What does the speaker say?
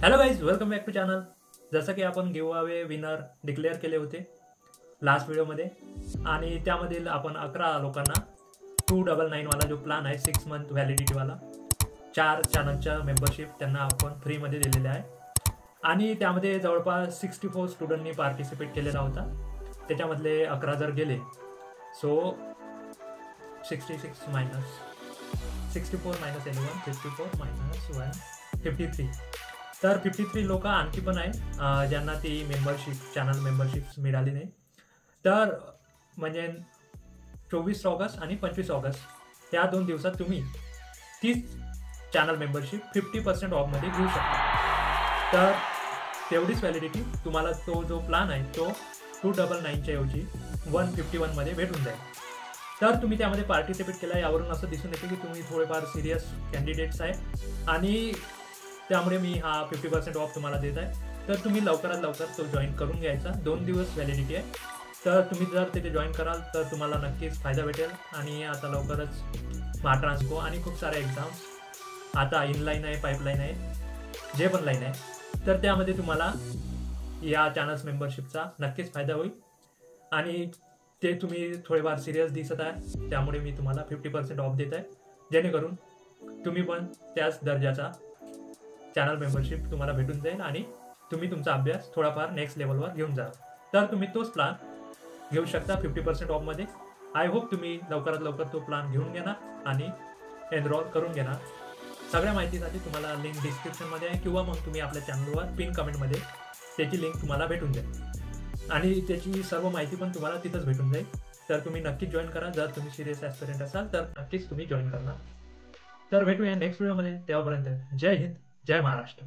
Hello guys, welcome back to channel. जसं की आपण गिव्ह अवे विनर डिक्लेअर केले होते लास्ट व्हिडिओमध्ये, आणि त्यामधील आपण 11 लोकांना 299 वाला जो प्लॅन आहे 6 मंथ व्हॅलिडिटीवाला 4 चॅनलच्या मेंबरशिप त्यांना आपण फ्रीमध्ये दिलेले आहे. आणि त्यामध्ये जवळपास 64 स्टुडंटनी पार्टिसिपेट केलेला होता. त्याच्यामधले 11 जर गेले सो 66 मायनस 64 मायनस 11 54 मायनस 1 53. तर 53 लोक आणखी पण आहे ज्यांना ती मेंबरशिप चॅनल मेंबरशिप मिळाली नाही. तर म्हणजे 24 ऑगस्ट आणि 25 ऑगस्ट या 2 दिवसात तुम्ही 30 चॅनल मेंबरशिप 50% ऑफमध्ये घेऊ शकता. तर तेवढीच व्हॅलिडिटी तुम्हाला तो जो प्लॅन आहे तो 299च्या ऐवजी 151मध्ये भेटून जाईल. तर तुम्ही त्यामध्ये पार्टिसिपेट केला, यावरून असं दिसून येते की तुम्ही थोडेफार सिरियस कॅन्डिडेट्स आहे आणि त्यामुळे मी हा 50% ऑफ तुम्हाला देत आहे. तर तुम्ही लवकरात लवकर तो जॉईन करून घ्यायचा. 2 दिवस व्हॅलिडिटी आहे. तर तुम्ही जर तिथे जॉईन कराल तर तुम्हाला नक्कीच फायदा भेटेल. आणि आता लवकरच महाट्रान्सको आणि खूप साऱ्या एक्झाम्स आता इनलाईन आहे, पाईपलाईन आहे, जे पण लाईन आहे, तर त्यामध्ये तुम्हाला या चॅनल्स मेंबरशिपचा नक्कीच फायदा होईल. आणि ते तुम्ही थोडेफार सिरियस दिसत आहे, त्यामुळे मी तुम्हाला 50% ऑफ देत आहे, जेणेकरून तुम्ही पण त्याच दर्जाचा चॅनल मेंबरशिप तुम्हाला भेटून जाईल आणि तुम्ही तुमचा अभ्यास थोडाफार नेक्स्ट लेवलवर घेऊन जा. तर तुम्ही तोच प्लॅन घेऊ शकता 50% ऑफमध्ये. आय होप तुम्ही लवकरात लवकर तो प्लॅन घेऊन घेणार आणि एनरोल करून घेणार. सगळ्या माहितीसाठी तुम्हाला लिंक डिस्क्रिप्शनमध्ये आहे, किंवा मग तुम्ही आपल्या चॅनलवर पिन कमेंटमध्ये त्याची लिंक तुम्हाला भेटून जाईल आणि त्याची सर्व माहिती पण तुम्हाला तिथंच भेटून जाईल. तर तुम्ही नक्कीच जॉईन करा. जर तुम्ही सिरियस ॲस्पिरंट असाल तर नक्कीच तुम्ही जॉईन करणार. तर भेटूया नेक्स्ट व्हिडिओमध्ये. तेव्हापर्यंत जय हिंद, जय महाराष्ट्र.